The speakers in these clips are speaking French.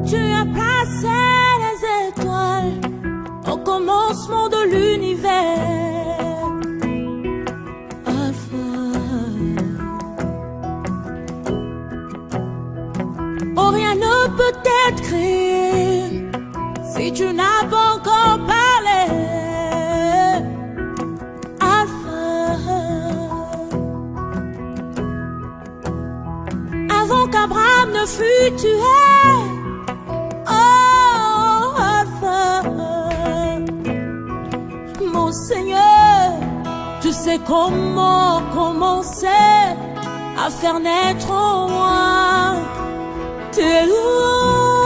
Tu as placé les étoiles au commencement de l'univers. Alpha. Oh, rien ne peut être créé si tu n'as pas encore parlé. Alpha. Avant qu'Abraham ne fût tué. Oh, Alpha. Mon Seigneur, tu sais comment commencer à faire naître en moi tes louanges.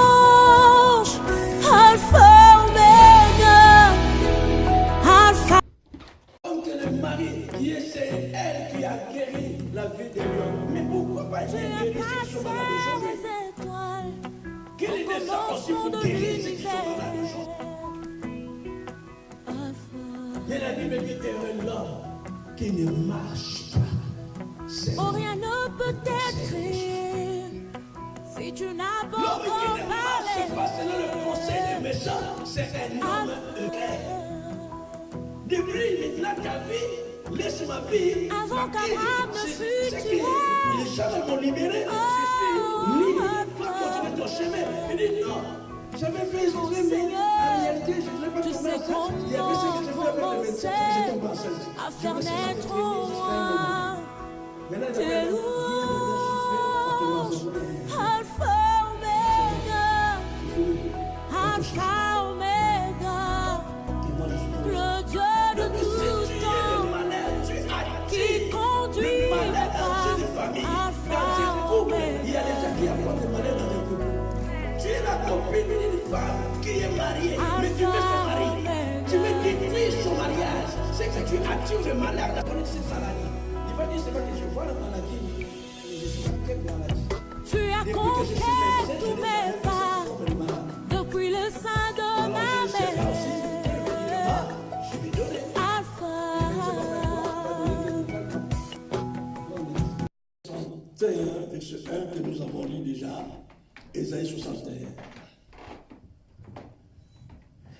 Alpha, Omega, Alpha. Comme que le mari, c'est elle qui a guéri la vie de l'homme. Mais pourquoi pas Tu as guérir ceux qui sont malades placé aujourd'hui? les étoiles Quelle est au la sortie commencement pour de guérir ceux qui sont l'univers. malades aujourd'hui? Alpha. Mais la Bible dit que l'homme qui ne marche pas, c'est Oh, rien ne peut être créé si tu n'as pas l'homme qui encore ne marche parlé. pas selon le conseil des méchants, c'est un homme heureux. Depuis maintenant ta vie, laisse ma vie. Avant qu'Abraham ne fût C'est tué. que les gens m'ont libéré. Je suis libre. Toi, continue ton chemin. Il dit non. J'avais fait exprès, mais en réalité, je ne l'ai pas Tu commencé. sais Il y avait ce que je comment faisais avec le médecin, je tombe enceinte. à faire Je me suis naître senti en juste moi un moment. Maintenant, tes il louanges. Alpha, Omega, Alpha, Omega, le Dieu de tout temps qui conduit le pas. Alpha, il y a des gens qui apportent des malheurs dans le couple. Tu es la copine d'une femme qui est mariée, mais tu veux son mari. Tu veux détruire son mariage. C'est que tu attires le malheur dans ton maladie. Il va dire, c'est pas que je vois la maladie, mais je suis en quelle maladie. tu as conquis tous mes pas depuis le sein de ma mère. Alpha. Verset 1 que nous avons lu déjà, Ésaïe 61.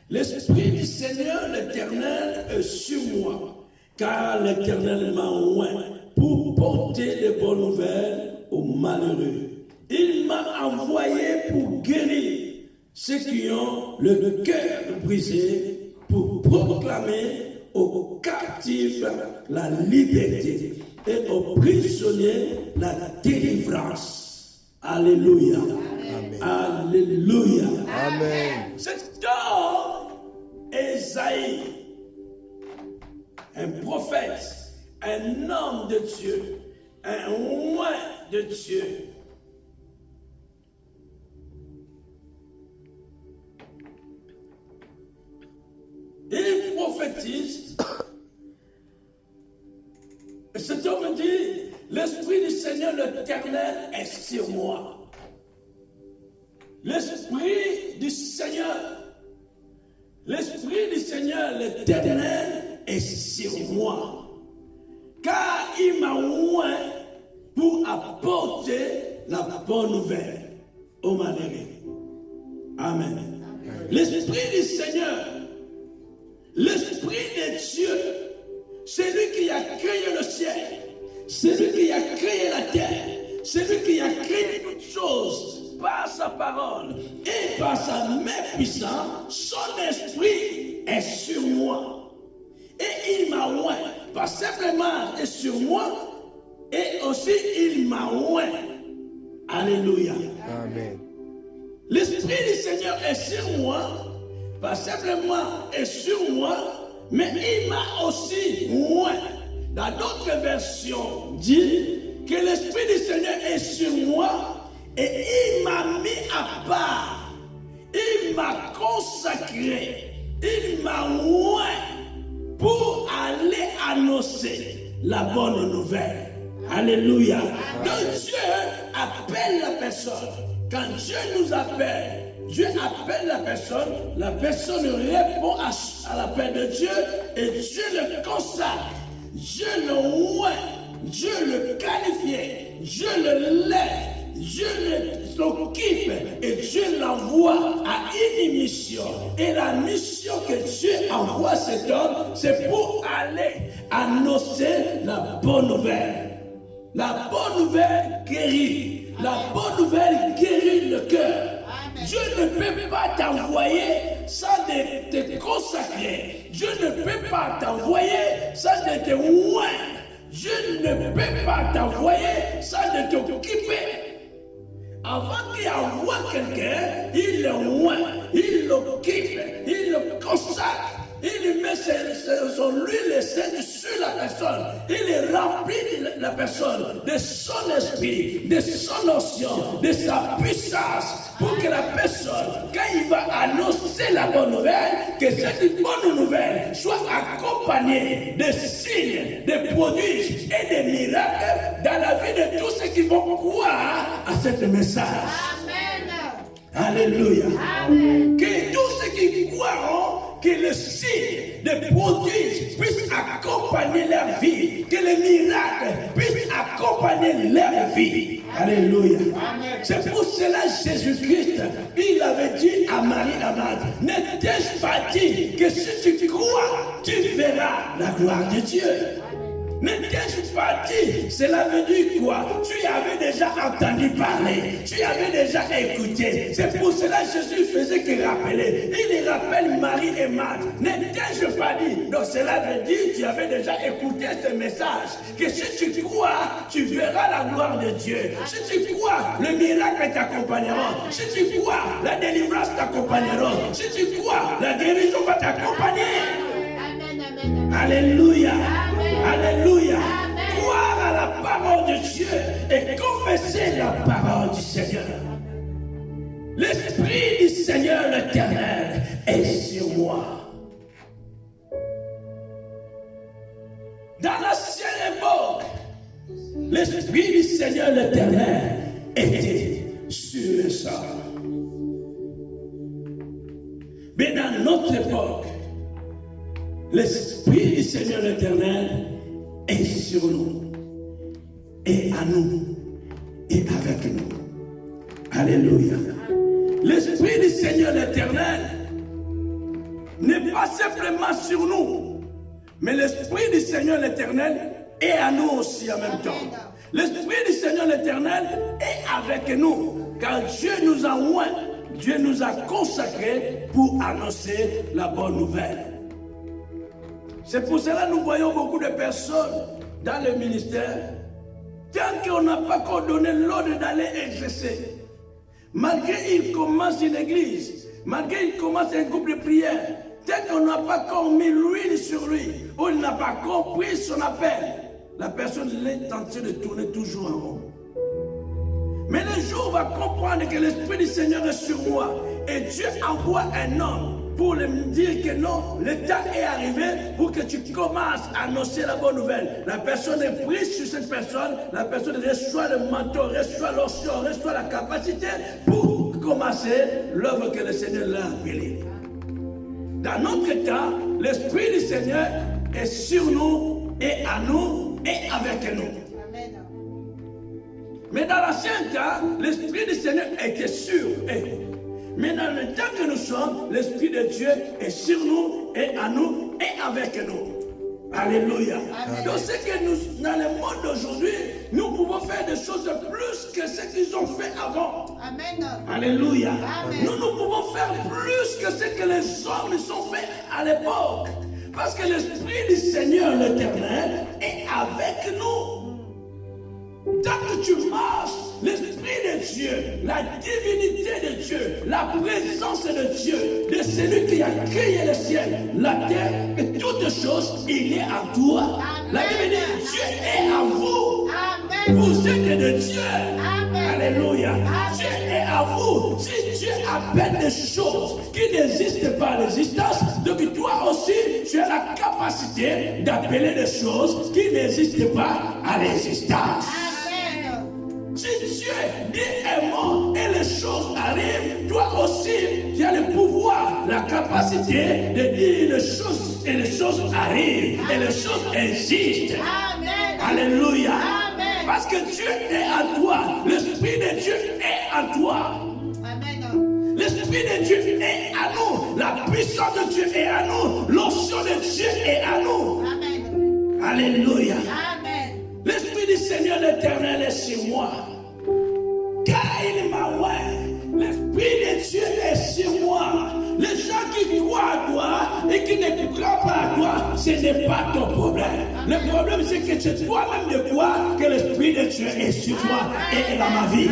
L'Esprit du Seigneur l'Éternel est sur moi, car l'Éternel m'a oint pour porter les bonnes nouvelles aux malheureux. Il m'a envoyé pour guérir ceux qui ont le cœur brisé, pour proclamer aux captifs la liberté et aux prisonniers la délivrance. Alléluia. Amen. Alléluia. Amen. C'est donc Ésaïe, un prophète, un homme de Dieu, un roi de Dieu. Il prophétise. Et cet homme dit, l'Esprit du Seigneur l'Éternel est sur moi. L'Esprit du Seigneur l'Éternel est sur moi. Car il m'a oint pour apporter la bonne nouvelle aux malheureux. Amen. L'Esprit du Seigneur, l'Esprit de Dieu, c'est lui qui a créé le ciel, c'est lui qui a créé la terre, c'est lui qui a créé toutes choses par sa parole et par sa main puissante. Son esprit est sur moi et il m'a oint, pas simplement est sur moi, et aussi il m'a oint. Alléluia. Amen. L'Esprit du Seigneur est sur moi, pas simplement est sur moi, mais il m'a aussi oint. Dans d'autres versions, dit que l'Esprit du Seigneur est sur moi et il m'a mis à part, il m'a consacré, il m'a oint pour aller annoncer la bonne nouvelle. Alléluia. Donc Dieu appelle la personne. Quand Dieu nous appelle, Dieu appelle la personne répond à l'appel de Dieu et Dieu le consacre, Dieu le oint, Dieu le qualifie Dieu le lève, Dieu s'occupe et Dieu l'envoie à une mission. Et la mission que Dieu envoie cet homme, c'est pour aller annoncer la bonne nouvelle. La bonne nouvelle guérit. La bonne nouvelle guérit le cœur. Dieu ne peut pas t'envoyer sans te consacrer. Dieu ne peut pas t'envoyer sans te oindre. Dieu ne peut pas t'envoyer sans te t'occuper. Avant qu'il envoie quelqu'un, il le oint, il l'occupe, il le consacre. Il met son huile sainte sur la personne. Il remplit la personne de son esprit, de son onction, de sa puissance. Pour que la personne, quand il va annoncer la bonne nouvelle, que cette bonne nouvelle soit accompagnée de signes, de prodiges et de miracles dans la vie de tous ceux qui vont croire à ce message. Amen. Alléluia. Amen. Que tous ceux qui croiront, que le signe de prodiges puisse accompagner leur vie, que les miracles puissent accompagner leur vie. Alléluia. C'est pour cela Jésus-Christ, il avait dit à Marie-Amade, ne t'ai-je pas dit que si tu crois, tu verras la gloire de Dieu. Ne t'ai-je pas dit, cela veut dire quoi? Tu avais déjà entendu parler, tu avais déjà écouté. C'est pour cela que Jésus faisait que rappeler. Il rappelle Marie et Marthe. Ne t'ai-je pas dit? Donc cela veut dire tu avais déjà écouté ce message. Que si tu crois, tu verras la gloire de Dieu. Si tu crois, le miracle t'accompagnera. Si tu crois, la délivrance t'accompagnera. Si tu crois, la guérison va t'accompagner. Alléluia. Alléluia. Croire à la parole de Dieu et confesser la parole du Seigneur. L'Esprit du Seigneur l'Éternel est sur moi. Dans l'ancienne époque, l'Esprit du Seigneur l'Éternel était sur le sol. Mais dans notre époque, l'Esprit du Seigneur l'Éternel est sur nous, et à nous, et avec nous. Alléluia. L'Esprit du Seigneur l'Éternel n'est pas simplement sur nous, mais l'Esprit du Seigneur l'Éternel est à nous aussi en même temps. L'Esprit du Seigneur l'Éternel est avec nous, car Dieu nous a oints, Dieu nous a consacrés pour annoncer la bonne nouvelle. C'est pour cela que nous voyons beaucoup de personnes dans le ministère, tant qu'on n'a pas encore donné l'ordre d'aller exercer. Malgré qu'ils commencent une église, malgré qu'ils commencent un groupe de prière, tant qu'on n'a pas encore mis l'huile sur lui, ou il n'a pas compris son appel, la personne est en train de tourner toujours en rond. Mais le jour où on va comprendre que l'Esprit du Seigneur est sur moi, et Dieu envoie un homme pour lui dire que non, le temps est arrivé pour que tu commences à annoncer la bonne nouvelle. La personne est prise sur cette personne, la personne reçoit le manteau, reçoit l'onction, reçoit la capacité pour commencer l'œuvre que le Seigneur l'a appelée. Dans notre temps, l'Esprit du Seigneur est sur nous, et à nous, et avec nous. Mais dans l'ancien temps, l'Esprit du Seigneur était sur eux. Mais dans le temps que nous sommes, l'Esprit de Dieu est sur nous, et à nous, et avec nous. Alléluia. Amen. Donc ce que nous, dans le monde d'aujourd'hui, nous pouvons faire des choses plus que ce qu'ils ont fait avant. Amen. Alléluia. Amen. Nous pouvons faire plus que ce que les hommes ont fait à l'époque. Parce que l'Esprit du Seigneur l'Éternel est avec nous. Tant que tu marches, l'Esprit de Dieu, la divinité de Dieu, la présence de Dieu, de celui qui a créé le ciel, la terre et toutes choses, il est à toi. Amen. La Bible dit, Dieu est à vous. Amen. Vous êtes de Dieu. Amen. Alléluia. Amen. Dieu est à vous. Si Dieu appelle des choses qui n'existent pas à l'existence, donc toi aussi, tu as la capacité d'appeler des choses qui n'existent pas à l'existence. Si Dieu dit un mot et les choses arrivent, toi aussi, tu as le pouvoir, la capacité de dire les choses et les choses arrivent et les choses existent. Amen. Alléluia. Amen. Parce que Dieu est en toi. L'Esprit de Dieu est en toi. Amen. L'Esprit de Dieu est à nous. La puissance de Dieu est à nous. L'onction de Dieu est à nous. Amen. Alléluia. Amen. L'Esprit du Seigneur l'Éternel est sur moi. Car il m'a oint. L'Esprit de Dieu est sur moi. Les gens qui croient à toi et qui ne croient pas à toi, ce n'est pas ton problème. Le problème, c'est que c'est toi-même de croire que l'Esprit de Dieu est sur moi et est dans ma vie.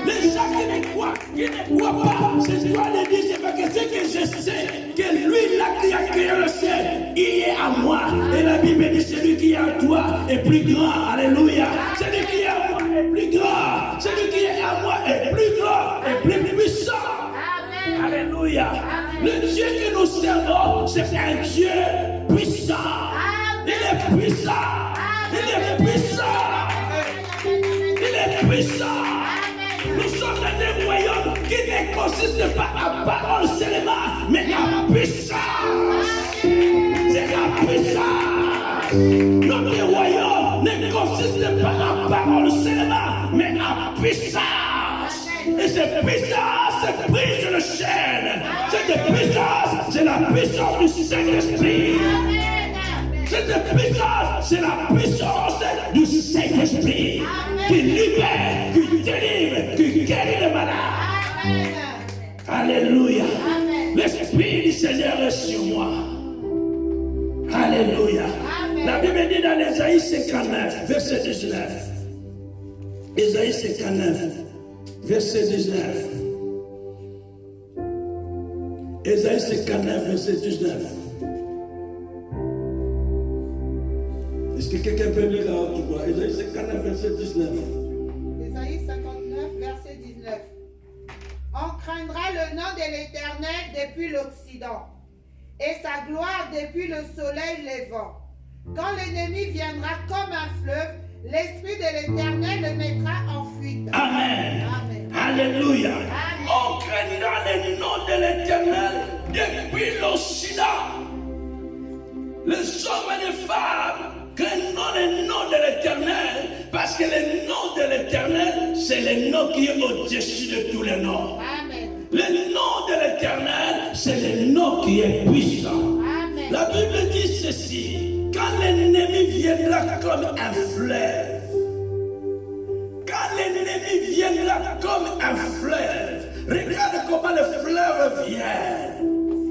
Les gens qui ne croient pas, c'est toi de dire, c'est parce que c'est que je sais que lui là qui a créé le ciel, il est à moi. Et la Bible dit, celui qui est à toi est plus grand. Alléluia. Celui qui est à moi est plus grand. Celui qui est à moi est plus grand et plus puissant. Alléluia. Le Dieu que nous servons, c'est un Dieu puissant. Il est puissant. Il est puissant. Il est puissant. Nous sommes dans des royaumes qui ne consistent pas à parole seulement, mais à puissance. C'est la puissance. Notre royaume ne consiste pas à parole seulement, mais à puissance. Et cette puissance brise le chaîne. Cette puissance, c'est la puissance du Saint-Esprit. Cette puissance, c'est la puissance du Saint-Esprit qui libère, qui délivre, qui guérit les malades. Alléluia. L'Esprit du Seigneur est sur moi. Alléluia. La Bible dit dans Ésaïe 59, verset 19. Ésaïe 59, verset 19. Ésaïe 59, verset 19. Est-ce que quelqu'un peut lire à haute voix? Ésaïe 59, verset 19. Ésaïe 59, verset 19. On craindra le nom de l'Éternel depuis l'Occident, et sa gloire depuis le soleil levant. Quand l'ennemi viendra comme un fleuve, l'Esprit de l'Éternel le mettra en fuite. Amen. Amen. Alléluia. Amen. On craindra le nom de l'Éternel depuis l'Occident. Les hommes et les femmes craignent le nom de l'Éternel parce que le nom de l'Éternel, c'est le nom qui est au-dessus de tous les noms. Amen. Le nom de l'Éternel, c'est le nom qui est puissant. Amen. La Bible dit ceci. Quand l'ennemi viendra comme un fleuve, quand l'ennemi viendra comme un fleuve, regarde comment le fleuve vient.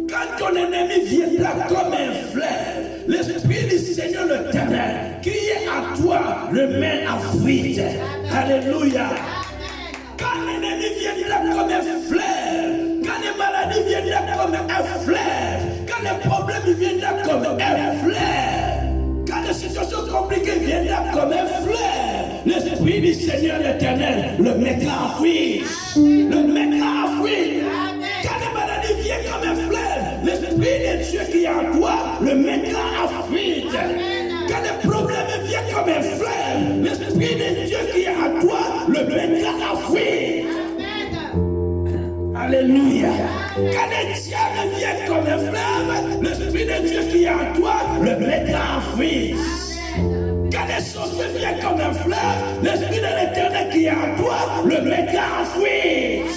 Quand ton ennemi viendra comme un fleuve, l'Esprit du Seigneur l'Éternel qui est à toi le met en fuite. Alléluia. Quand l'ennemi viendra comme un fleuve, quand les maladies viendront comme un fleuve, quand les problèmes viendront comme un fleuve, quand les situations compliquées viendront comme un fleuve, l'Esprit du Seigneur l'Éternel le mettra en fuite. Le mettra en fuite. Quand les maladies viennent comme un fleuve, l'Esprit de Dieu qui est en toi le mettra en fuite. Quand les problèmes viennent comme un fleuve, l'Esprit de Dieu qui est en toi le mettra en fuite. Alléluia. Quand les diables viennent comme un fleuve, l'Esprit de Dieu qui est en toi le mettra en fuite. Quand les sorciers viennent comme un fleuve, l'Esprit de l'Éternel qui est en toi le mettra en fuite.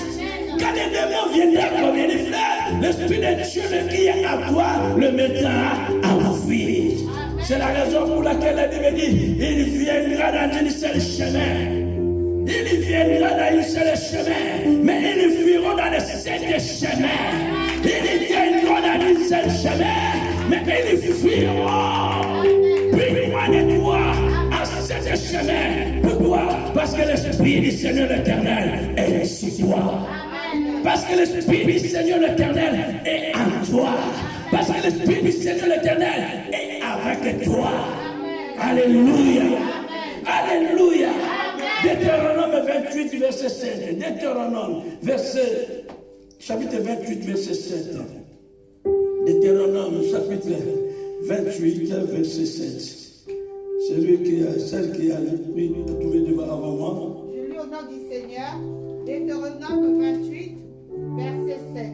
Quand les démons viendront comme un fleuve, l'Esprit de Dieu qui est en toi le mettra en fuite. C'est la raison pour laquelle la Bible dit, il viendra dans une seule chemin. Il viendra dans une seule chemin, mais ils fuiront dans les 7 chemins. Ils viendront dans une seule chemin, mais ils fuiront. Puis loin de toi, à 7 chemins. Pourquoi? Parce que l'Esprit du Seigneur l'Éternel est sur toi. Parce que l'Esprit du Seigneur l'Éternel est en toi. Parce que l'Esprit du Seigneur l'Éternel est avec toi. Alléluia. Alléluia. Deutéronome 28, verset 7. Deutéronome, chapitre 28, verset 7. Deutéronome, chapitre 28, verset 7. Celle qui a trouvé devant avant moi. Je lis au nom du Seigneur, Deutéronome 28, verset 7.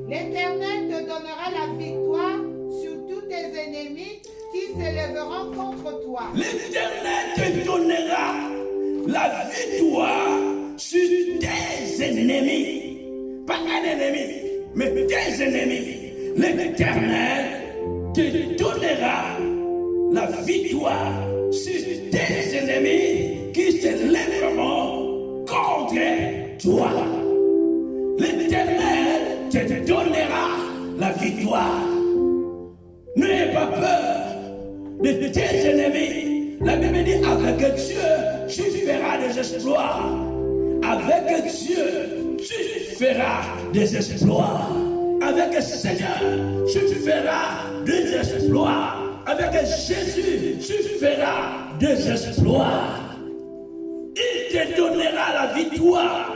L'Éternel te donnera la victoire sur tous tes ennemis qui s'élèveront contre toi. L'Éternel te donnera la victoire sur tes ennemis. Pas un ennemi, mais tes ennemis. L'Éternel te donnera la victoire sur tes ennemis qui se lèveront contre toi. L'Éternel te donnera la victoire. N'aie pas peur de tes ennemis. La Bible dit avec Dieu, tu feras des exploits. Avec Dieu, tu feras des exploits. Avec le Seigneur, tu feras des exploits. Avec Jésus, tu feras des exploits. Il te donnera la victoire.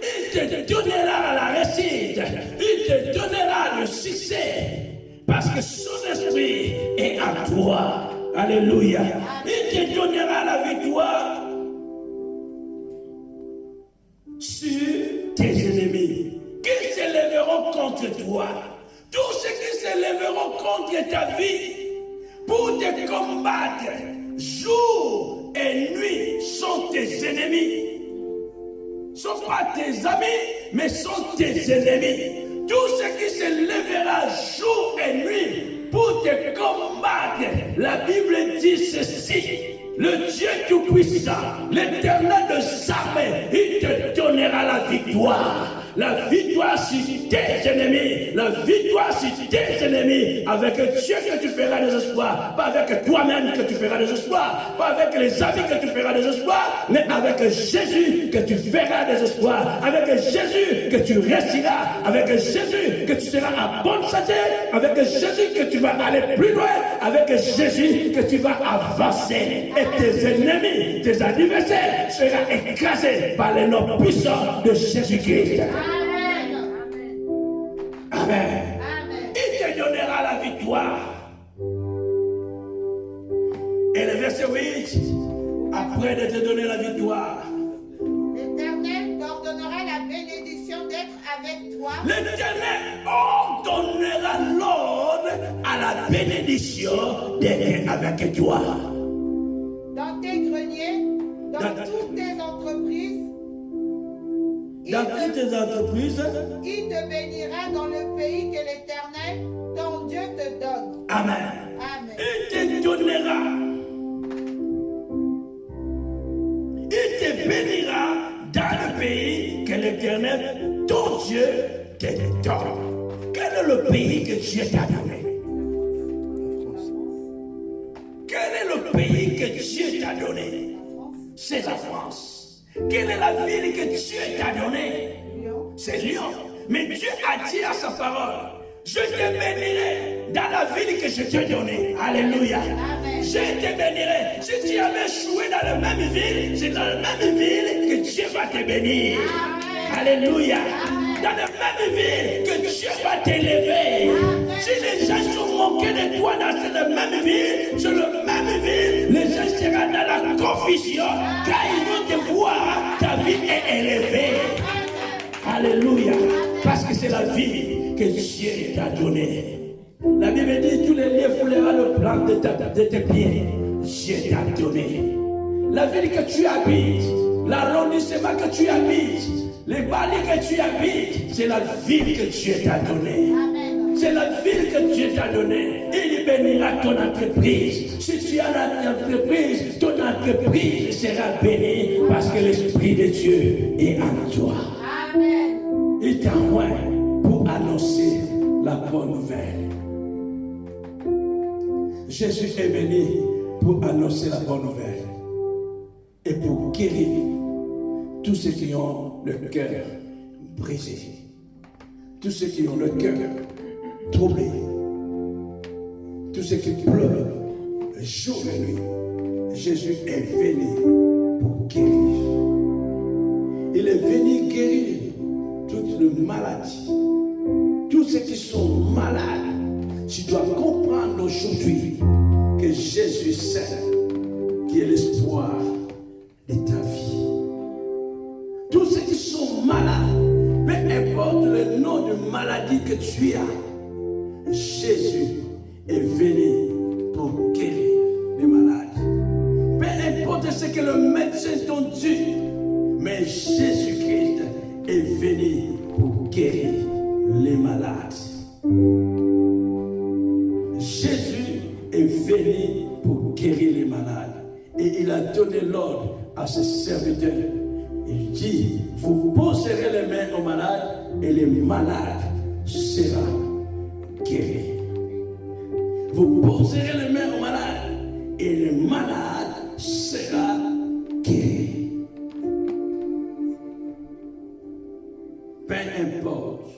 Il te donnera la réussite. Il te donnera le succès. Parce que son esprit est à toi. Alléluia. Il te donnera la victoire sur tes ennemis qui se lèveront contre toi. Tous ceux qui se lèveront contre ta vie pour te combattre jour et nuit sont tes ennemis. Ne sont pas tes amis, mais sont tes ennemis. Tout ce qui se lèvera jour et nuit pour te combattre, la Bible dit ceci. Le Dieu Tout-Puissant, l'Éternel des armées, il te donnera la victoire. La victoire sur tes ennemis. La victoire sur tes ennemis. Avec Dieu que tu feras des exploits. Pas avec toi-même que tu feras des exploits. Pas avec les amis que tu feras des exploits. Mais avec Jésus que tu feras des exploits. Avec Jésus que tu réussiras. Avec Jésus que tu seras en bonne santé. Avec Jésus que tu vas aller plus loin. Avec Jésus que tu vas avancer. Et tes ennemis, tes adversaires seront écrasés par les noms puissants de Jésus-Christ. Amen. Il te donnera la victoire. Et le verset 8, après de te donner la victoire, l'Éternel t'ordonnera la bénédiction d'être avec toi. l'Éternel ordonnera l'ordre à la bénédiction d'être avec toi. Dans tes greniers, dans toutes tes entreprises, Dans toutes tes entreprises, il te bénira dans le pays que l'Éternel, ton Dieu, te donne. Amen. Amen. Il te donnera. Il te bénira dans le pays que l'Éternel, ton Dieu, te donne. Quel est le pays que Dieu t'a donné? Quel est le pays que Dieu t'a donné? C'est la France. Quelle est la ville que Dieu t'a donnée? C'est Lyon. Mais Dieu a dit à sa parole, je te bénirai dans la ville que je t'ai donnée. Alléluia. Amen. Je te bénirai. Si tu avais échoué dans la même ville, c'est dans la même ville que Dieu va te bénir. Amen. Alléluia. Amen. Dans la même ville que Dieu va t'élever. Si les gens sont moqués de toi dans cette même ville, sur la même ville, les gens seront dans la confusion, car ils vont te voir, ta vie est élevée. Alléluia. Parce que c'est la vie que Dieu t'a donnée. La Bible dit, tous les lieux foulera le plan de tes pieds. Dieu t'a donné. La ville que tu habites, l'arrondissement que tu habites, les balais que tu habites, c'est la ville que Dieu t'a donnée. C'est la ville que Dieu t'a donnée. Il bénira ton entreprise. Si tu as une entreprise, ton entreprise sera bénie parce que l'Esprit de Dieu est en toi. Amen. Il t'envoie pour annoncer la bonne nouvelle. Jésus est venu pour annoncer la bonne nouvelle et pour guérir tous ceux qui ont le cœur brisé, tous ceux qui ont le cœur troublé, tous ceux qui pleurent jour et nuit. Jésus est venu pour guérir. Il est venu guérir toutes les maladies. Tous ceux qui sont malades, tu dois comprendre aujourd'hui que Jésus sait qui est l'espoir de ta vie. Tous ceux qui sont malades, peu importe le nom de maladie que tu as, Jésus est venu pour guérir. à ses serviteurs. Il dit, vous poserez les mains aux malades et les malades seront guéris. Vous poserez les mains aux malades et les malades seront guéris. Peu importe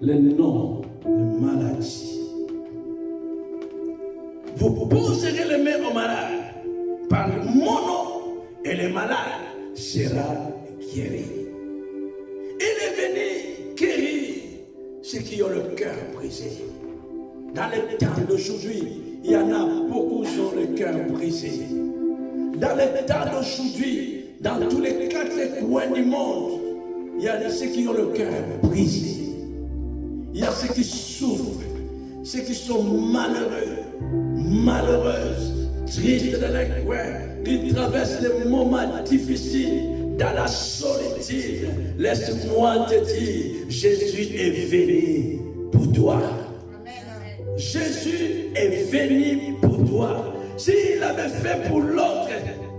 le nom de maladie. Vous poserez les mains aux malades par mon nom et les malades seront guéris. Il est venu guérir ceux qui ont le cœur brisé. Dans les temps d'aujourd'hui, il y en a beaucoup qui ont le cœur brisé. Dans les temps d'aujourd'hui, dans tous les quatre coins du monde, il y a ceux qui ont le cœur brisé. Il y a ceux qui souffrent, ceux qui sont malheureux, malheureuses, tristes dans les coins, qui traversent des moments difficiles, dans la solitude. Laisse-moi te dire, Jésus est venu pour toi. Jésus est venu pour toi. S'il avait fait pour l'autre,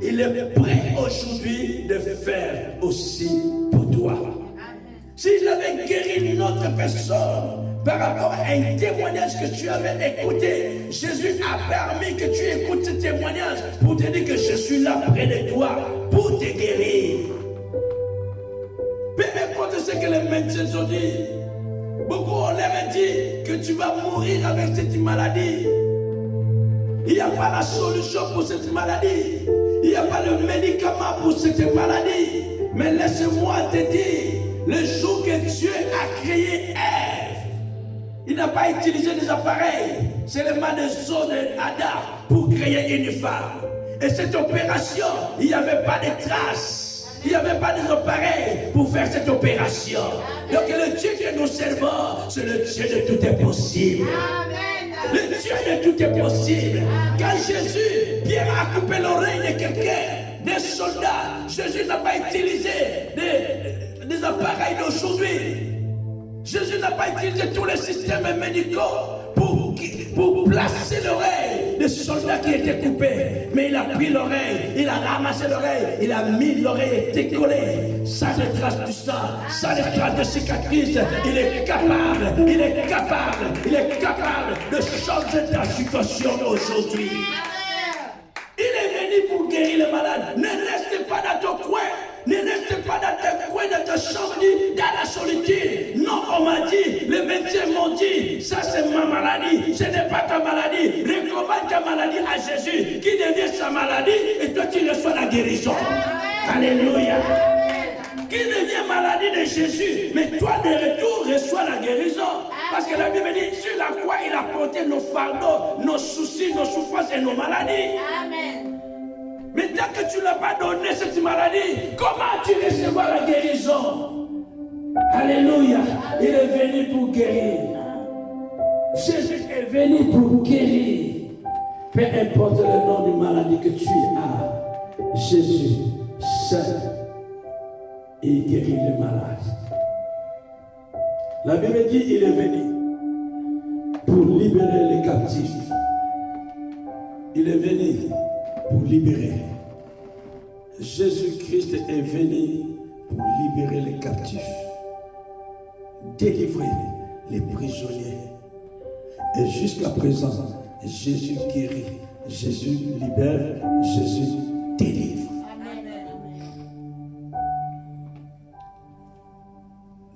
il est prêt aujourd'hui de faire aussi pour toi. S'il avait guéri une autre personne par rapport à un témoignage que tu avais écouté, Jésus a permis que tu écoutes ce témoignage pour te dire que je suis là près de toi pour te guérir. Peu importe ce que les médecins ont dit, beaucoup ont l'air dit que tu vas mourir avec cette maladie. Il n'y a pas la solution pour cette maladie. Il n'y a pas le médicament pour cette maladie. Mais laisse-moi te dire, le jour que Dieu a créé Ève, il n'a pas utilisé des appareils, seulement des os d'Adam pour créer une femme. Et cette opération, il n'y avait pas de traces. Il n'y avait pas des appareils pour faire cette opération. Donc le Dieu que nous servons, c'est le Dieu de tout est possible. Le Dieu de tout est possible. Quand Jésus, Pierre a coupé l'oreille de quelqu'un, des soldats, Jésus n'a pas utilisé des appareils d'aujourd'hui. Jésus n'a pas utilisé tous les systèmes médicaux pour placer l'oreille des soldats qui étaient coupés. Mais il a pris l'oreille, il a ramassé l'oreille, il a mis l'oreille décollée, sans les traces du sang, sans les traces de cicatrices. Il est capable de changer ta situation aujourd'hui. Il est venu pour guérir les malades. Ne restez pas dans ton coin. Ne restez pas dans ton coin, dans ta chambre, dans la solitude. Non, on m'a dit, les médecins m'ont dit, ça c'est ma maladie, ce n'est pas ta maladie. Recommande ta maladie à Jésus, qui devient sa maladie, et toi tu reçois la guérison. Alléluia. Qui devient maladie de Jésus, mais toi de retour reçois la guérison. Parce que la Bible dit, sur la croix, il a porté nos fardeaux, nos soucis, nos souffrances et nos maladies. Amen. Mais tant que tu ne l'as pas donné cette maladie, comment tu recevras la guérison? Alléluia. Il est venu pour guérir. Jésus est venu pour guérir. Peu importe le nom de maladie que tu as, Jésus seul, il guérit les malades. La Bible dit il est venu pour libérer les captifs. Il est venu pour libérer. Jésus-Christ est venu pour libérer les captifs, délivrer les prisonniers. Et jusqu'à présent, Jésus guérit, Jésus libère, Jésus délivre.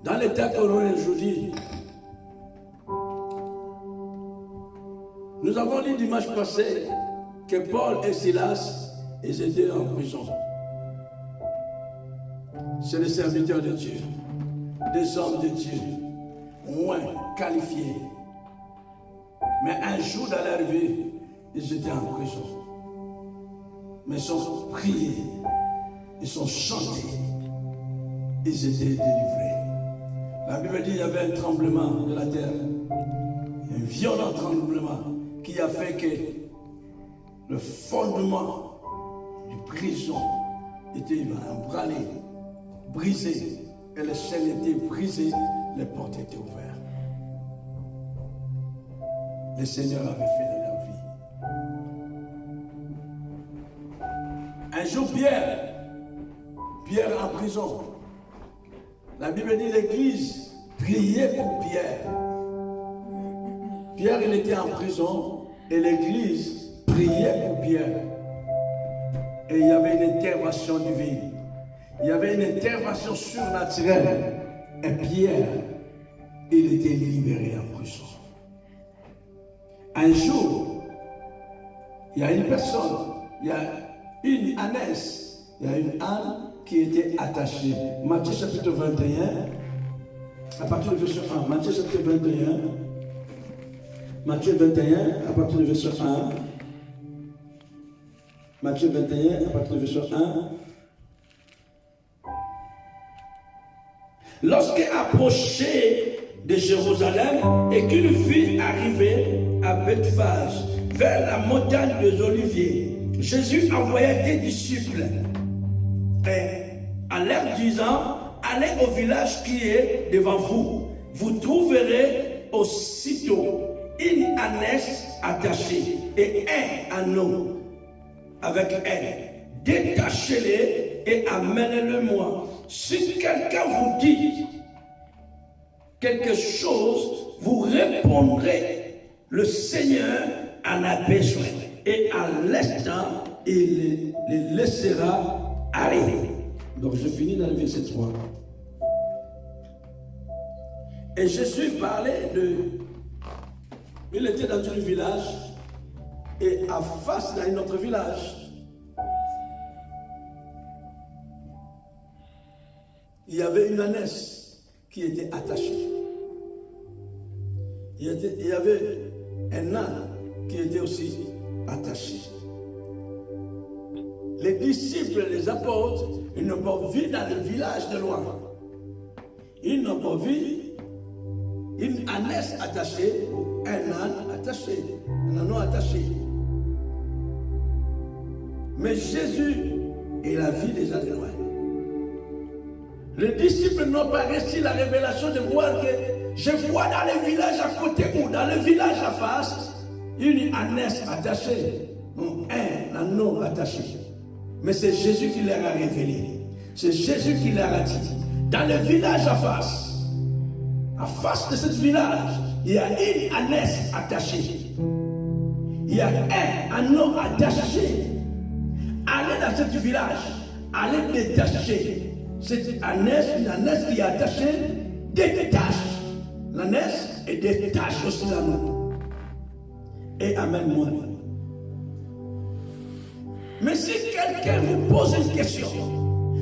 Dans l'état qu'on est aujourd'hui, nous avons lu dimanche passé que Paul et Silas, ils étaient en prison. C'est des serviteurs de Dieu, des hommes de Dieu, moins qualifiés. Mais un jour dans leur vie, ils étaient en prison. Mais ils ont prié, ils ont chanté, ils étaient délivrés. La Bible dit qu'il y avait un tremblement de la terre, un violent tremblement qui a fait que le fondement du prison était ébranlé, brisé, et les chaînes étaient brisées, les portes étaient ouvertes. Le Seigneur avait fait dans leur vie. Un jour, Pierre Pierre en prison. La Bible dit l'église priait pour Pierre. Pierre, il était en prison et l'église priait pour Pierre. Et il y avait une intervention divine. Il y avait une intervention surnaturelle. Et Pierre, il était libéré en prison. Un jour, il y a une personne, il y a une ânesse, il y a une âne qui était attachée. Matthieu chapitre 21, à partir du verset 1. Matthieu chapitre 21. Matthieu 21, à partir du verset 1. Matthieu 21, à partir du verset 1. Lorsqu'il approchait de Jérusalem et qu'il fut arrivé à Bethphage, vers la montagne des Oliviers, Jésus envoya des disciples et en leur disant, allez au village qui est devant vous. Vous trouverez aussitôt une ânesse attachée et un anneau avec elle. Détachez-les et amenez-le-moi. Si quelqu'un vous dit quelque chose, vous répondrez, le Seigneur en a besoin. Et à l'instant, il les laissera aller. Donc je finis dans le verset 3. Et Jésus parlait de... Il était dans un village et à face d'un autre village, il y avait une ânesse qui était attachée. Il y avait un âne qui était aussi attaché. Les disciples, les apôtres, ils n'ont pas vu dans le village de loin. Ils n'ont pas vu une ânesse attachée ou un âne attaché, un anneau attaché. Mais Jésus, il a vu déjà de loin. Les disciples n'ont pas reçu la révélation de voir que je vois dans le village à côté ou dans le village à face une ânesse attachée, un anneau attaché. Mais c'est Jésus qui leur a révélé. C'est Jésus qui leur a dit. Dans le village à face de ce village, il y a une ânesse attachée. Il y a un anneau attaché. Allez dans ce village, allez détacher. C'est une ânesse qui est attachée, détache l'ânesse et détache aussi l'anneau. Et amène-moi. Mais si quelqu'un vous pose une question,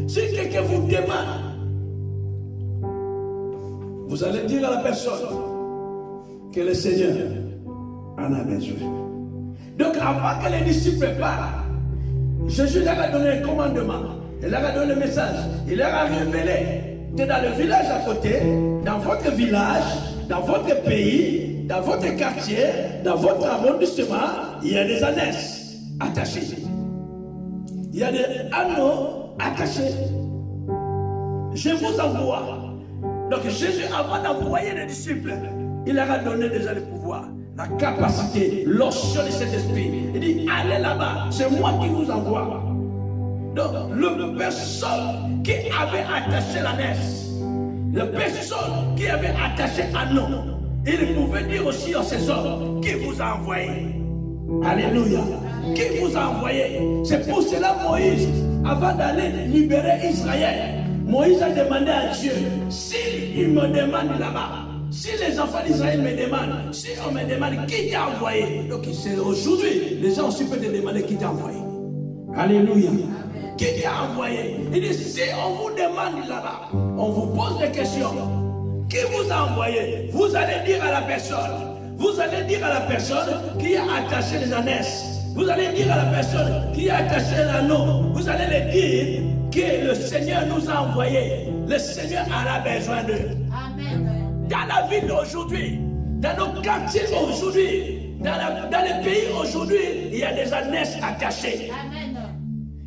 si quelqu'un vous demande, vous allez dire à la personne que le Seigneur en a besoin. Donc avant que les disciples parlent, Jésus leur a donné un commandement. Il leur a donné le message. Il leur a révélé que dans le village à côté, dans votre village, dans votre pays, dans votre quartier, dans votre arrondissement, il y a des ânesses attachées. Il y a des anneaux attachés. Je vous envoie. Donc Jésus, avant d'envoyer les disciples, il leur a donné déjà le pouvoir, la capacité, l'onction de cet esprit. Il dit, allez là-bas, c'est moi qui vous envoie. Donc, la personne qui avait attaché l'ânesse, la personne qui avait attaché l'anneau, il pouvait dire aussi à ses hommes, qui vous a envoyé? Alléluia. Qui vous a envoyé? C'est pour cela Moïse, avant d'aller libérer Israël, Moïse a demandé à Dieu, s'il me demande là-bas, si les enfants d'Israël me demandent, si on me demande qui t'a envoyé, donc c'est aujourd'hui, les gens aussi peuvent te demander qui t'a envoyé. Alléluia. Qui t'a envoyé? Il dit, si on vous demande là-bas, on vous pose des questions, qui vous a envoyé? Vous allez dire à la personne, qui a attaché les ânesses. Vous allez dire à la personne qui a attaché l'anneau. Vous allez le dire que le Seigneur nous a envoyés. Le Seigneur en a besoin d'eux. Amen. Dans la ville d'aujourd'hui, dans nos quartiers aujourd'hui, dans les pays aujourd'hui, il y a des ânesses attachées. Amen.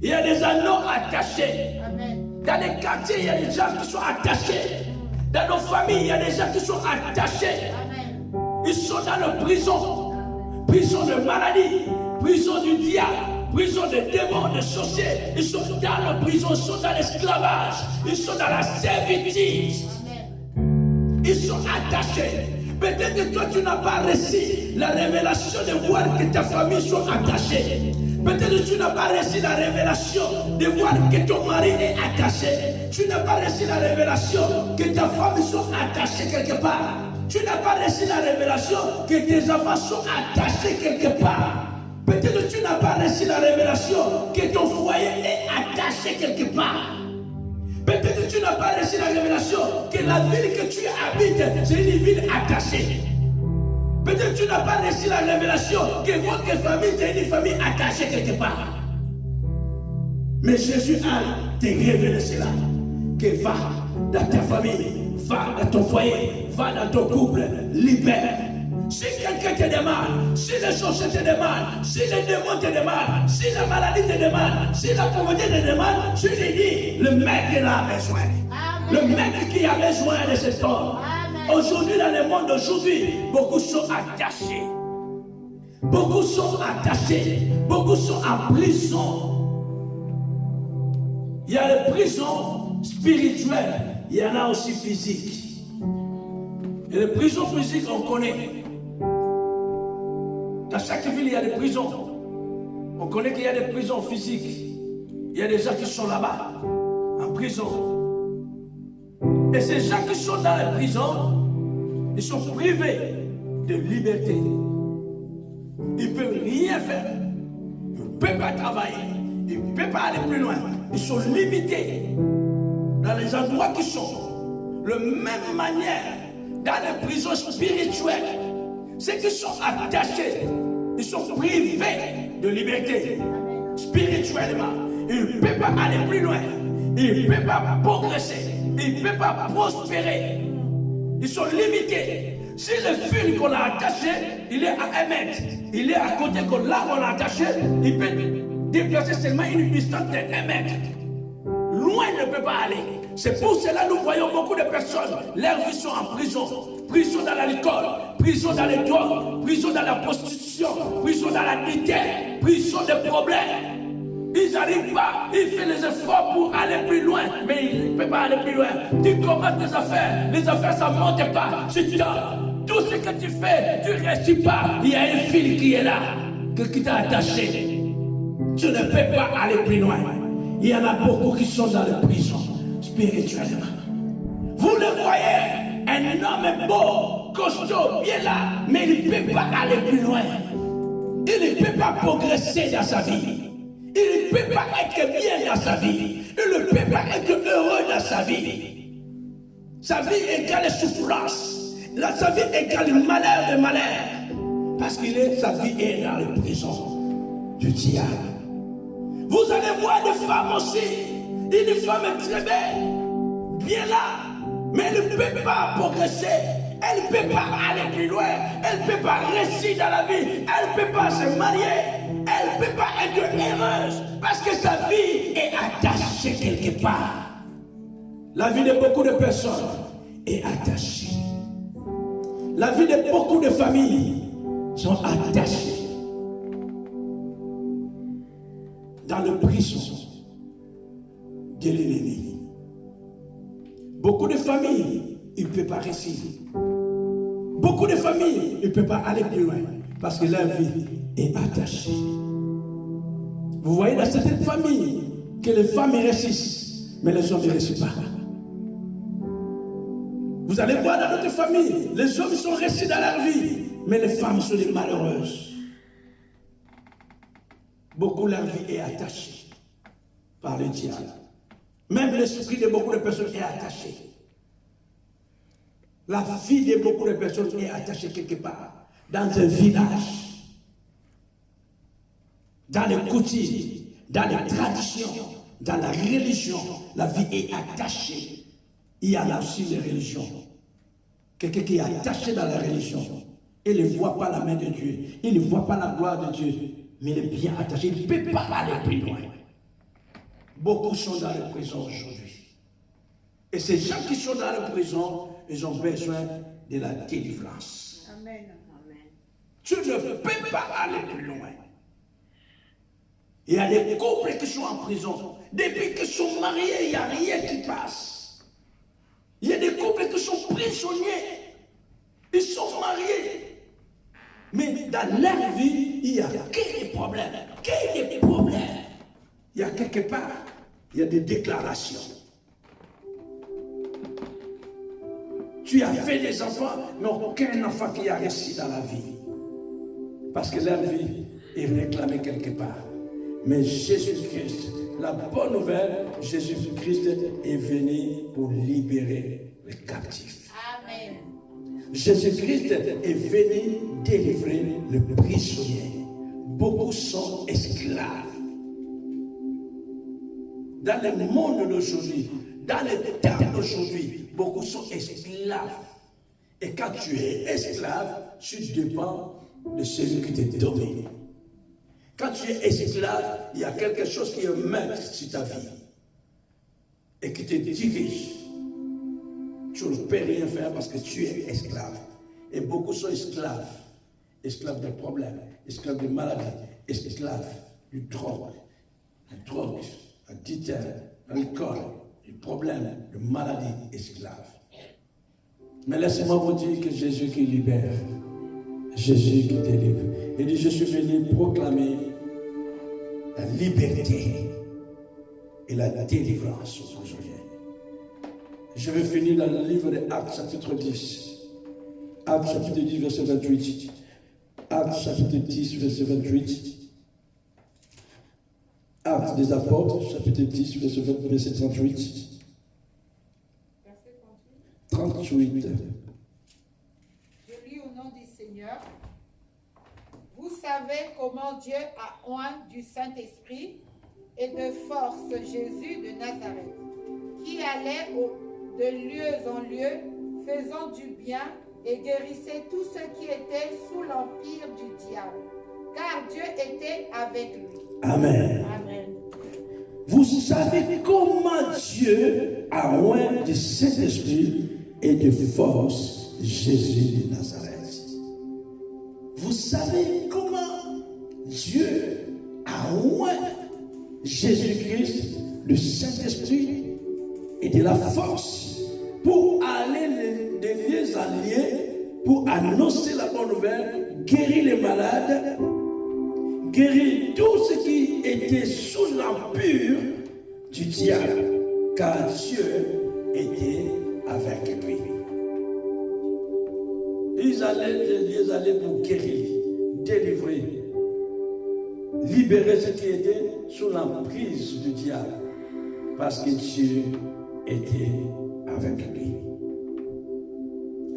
Il y a des anneaux attachés. Amen. Dans les quartiers, il y a des gens qui sont attachés. Dans nos familles, il y a des gens qui sont attachés. Amen. Ils sont dans nos prisons. Prison de maladie, prison du diable, prison des démons, des sorciers. Ils sont dans la prison, ils sont dans l'esclavage, ils sont dans la servitude. Ils sont attachés. Peut-être que toi, tu n'as pas reçu la révélation de voir que ta famille soit attachée. Peut-être que tu n'as pas reçu la révélation de voir que ton mari est attaché. Tu n'as pas reçu la révélation que ta femme soit attachée quelque part. Tu n'as pas reçu la révélation que tes enfants sont attachés quelque part. Peut-être que tu n'as pas reçu la révélation que ton foyer est attaché quelque part. Peut-être que tu n'as pas reçu la révélation que la ville que tu habites, c'est une ville attachée. Peut-être que tu n'as pas reçu la révélation que votre famille, c'est une famille attachée quelque part. Mais Jésus a te révélé cela. Que va dans ta famille, va dans ton foyer, va dans ton couple, libère. Si quelqu'un te demande, si les sorciers te demandent, si les démons te demandent, si la maladie te demande, si la pauvreté te demande, tu lui dis, le mec il a besoin. Amen. Le mec qui a besoin de cet homme. Aujourd'hui, dans le monde d'aujourd'hui, beaucoup sont attachés. Beaucoup sont attachés. Beaucoup sont en prison. Il y a les prisons spirituelles, il y en a aussi physiques. Et les prisons physiques, on connaît. Dans chaque ville, il y a des prisons. On connaît qu'il y a des prisons physiques. Il y a des gens qui sont là-bas, en prison. Et ces gens qui sont dans les prisons, ils sont privés de liberté. Ils ne peuvent rien faire. Ils ne peuvent pas travailler. Ils ne peuvent pas aller plus loin. Ils sont limités dans les endroits qui sont. De la même manière, dans les prisons spirituelles, ceux qui sont attachés, ils sont privés de liberté spirituellement. Ils ne peuvent pas aller plus loin. Ils ne peuvent pas progresser. Ils ne peuvent pas prospérer. Ils sont limités. Si le fil qu'on a attaché, il est à 1 mètre, il est à côté que là on a attaché, il peut déplacer seulement une distance de 1 mètre. Loin il ne peut pas aller. C'est pour cela que nous voyons beaucoup de personnes, leurs vies sont en prison. Prison dans l'alcool, prison dans les drogues, prison dans la prostitution, prison dans la déterre, prison de problèmes. Ils n'arrivent pas, ils font les efforts pour aller plus loin, mais ils ne peuvent pas aller plus loin. Tu commences tes affaires, les affaires ça ne monte pas. Tout ce que tu fais, tu ne réussis pas. Il y a un fil qui est là, qui t'a attaché. Tu ne peux pas aller plus loin. Il y en a beaucoup qui sont dans les prisons spirituellement. Vous le voyez, un homme beau, costaud, bien là, mais il ne peut pas aller plus loin. Il ne peut pas progresser dans sa vie. Il ne peut pas être bien dans sa vie. Il ne peut pas être heureux dans sa vie. Sa vie égale souffrance. Sa vie égale malheur de malheur. Parce que sa vie est dans la prison du diable. Vous allez voir des femmes aussi. Une femme très belle, bien là, mais elle ne peut pas progresser. Elle ne peut pas aller plus loin. Elle ne peut pas réussir dans la vie. Elle ne peut pas se marier. Elle ne peut pas être heureuse parce que sa vie est attachée quelque part. La vie de beaucoup de personnes est attachée. La vie de beaucoup de familles sont attachées dans le prison de l'ennemi. Beaucoup de familles, ils ne peuvent pas réussir. Beaucoup de familles, ils ne peuvent pas aller plus loin parce que leur vie est attachée. Vous voyez dans certaines familles que les femmes réussissent, mais les hommes ne réussissent pas. Vous allez voir dans notre famille, les hommes sont réussis dans leur vie, mais les femmes sont des malheureuses. Beaucoup leur vie est attachée par le diable. Même l'esprit de beaucoup de personnes est attaché. La vie de beaucoup de personnes est attachée quelque part, dans un village, dans les coutumes, dans les traditions, dans la religion. La vie est attachée. Il y a aussi les religions. Quelqu'un qui est attaché dans la religion, il ne voit pas la main de Dieu, il ne voit pas la gloire de Dieu, mais il est bien attaché, il ne peut pas aller plus loin. Beaucoup sont dans les prisons aujourd'hui. Et ces gens qui sont dans les prisons, ils ont besoin de la délivrance. Amen. Tu ne peux pas aller plus loin. Il y a des couples qui sont en prison. Depuis qu'ils sont mariés, il n'y a rien qui passe. Il y a des couples qui sont prisonniers. Ils sont mariés. Mais dans leur vie, il y a quelques problèmes. Quelques problèmes. Il y a quelque part, il y a des déclarations. Tu as fait des enfants, mais aucun enfant qui a réussi dans la vie. Parce que leur vie est réclamée quelque part. Mais Jésus-Christ, la bonne nouvelle, Jésus-Christ est venu pour libérer les captifs. Amen. Jésus-Christ est venu délivrer le prisonnier. Beaucoup sont esclaves. Dans le monde d'aujourd'hui, dans les temps d'aujourd'hui, beaucoup sont esclaves. Et quand tu es esclave, tu dépends de celui qui te domine. Quand tu es esclave, il y a quelque chose qui est maître sur ta vie et qui te dirige. Tu ne peux rien faire parce que tu es esclave. Et beaucoup sont esclaves. Esclaves des problèmes, esclaves de maladies, esclaves du drogue, du l'alcool, du problème, de maladies, esclaves. Mais laissez-moi vous dire que Jésus qui libère, Jésus qui délivre. Il dit, je suis venu proclamer la liberté et la délivrance aux prisonniers. Je vais finir dans le livre de Actes chapitre 10. Actes chapitre 10 verset 28. Actes chapitre 10 verset 28. Actes des apôtres chapitre 10 verset 38. 38. Je lis au nom du Seigneur. Vous savez comment Dieu a oint du Saint-Esprit et de force Jésus de Nazareth, qui allait de lieu en lieu, faisant du bien et guérissait tous ceux qui étaient sous l'empire du diable, car Dieu était avec lui. Amen. Amen. Vous savez comment Dieu a oint du Saint-Esprit et de force Jésus de Nazareth. Vous savez comment Dieu a oint Jésus-Christ, le Saint-Esprit et de la force pour aller de lieu en lieu, pour annoncer la bonne nouvelle, guérir les malades, guérir tous ceux qui étaient sous l'empire du diable, car Dieu était avec lui. Ils allaient pour guérir, délivrer, libérer ceux qui étaient sous l'emprise du diable, parce que Dieu était avec lui.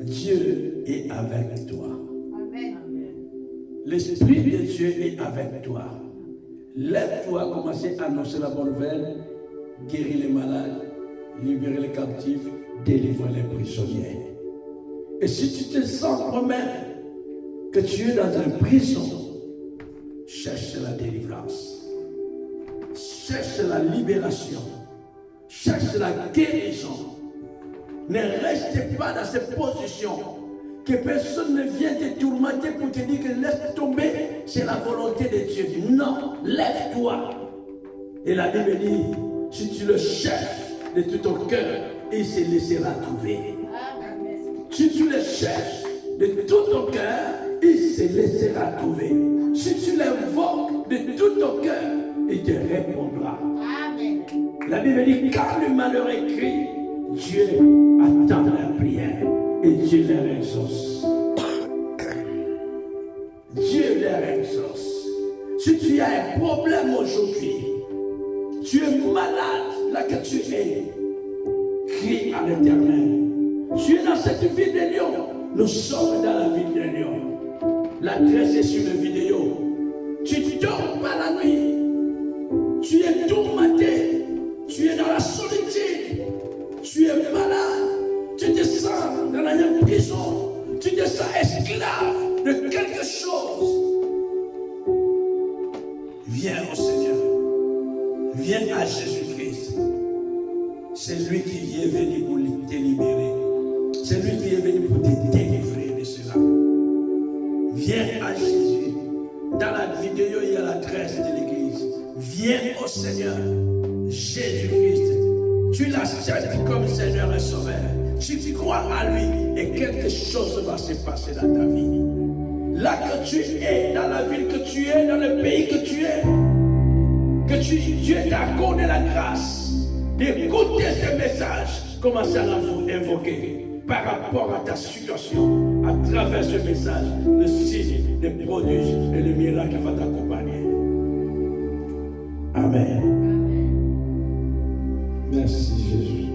Dieu est avec toi. Amen. L'Esprit de Dieu est avec toi. Lève-toi, commencez à annoncer la bonne nouvelle, guérir les malades, libérer les captifs, délivrer les prisonniers. Et si tu te sens toi-même que tu es dans une prison, cherche la délivrance, cherche la libération, cherche la guérison. Ne reste pas dans cette position, que personne ne vienne te tourmenter pour te dire que laisse tomber, c'est la volonté de Dieu. Non, lève-toi. Et la Bible dit, si tu le cherches de tout ton cœur, il se laissera trouver. Si tu le cherches de tout ton cœur, il se laissera trouver. Si tu l'invoques de tout ton cœur, il te répondra. Amen. La Bible dit, quand le malheur écrit, Dieu attend la prière et Dieu les exauce. Dieu les exauce. Si tu as un problème aujourd'hui, tu es malade, là que tu es, crie à l'Éternel. Tu es dans cette ville de Lyon. Nous sommes dans la ville de Lyon. L'adresse est sur la vidéo. Tu ne dors pas la nuit. Tu es tourmenté. Tu es dans la solitude. Tu es malade. Tu te sens dans la prison. Tu te sens esclave de quelque chose. Viens au Seigneur. Viens à Jésus-Christ. C'est lui qui est venu pour te libérer. C'est lui qui est venu pour te délivrer de cela. Viens à Jésus. Dans la vidéo, il y a l'adresse de l'église. viens au Seigneur Jésus-Christ. Tu l'acceptes comme Seigneur et Sauveur. Tu crois à lui et quelque chose va se passer dans ta vie. Là que tu es, dans la ville que tu es, dans le pays que tu es, Dieu t'a accordé la grâce d'écouter ce message. Commencez à l'invoquer par rapport à ta situation. À travers ce message, le signe, les prodiges et le miracle va t'accompagner. Amen. Merci Jésus.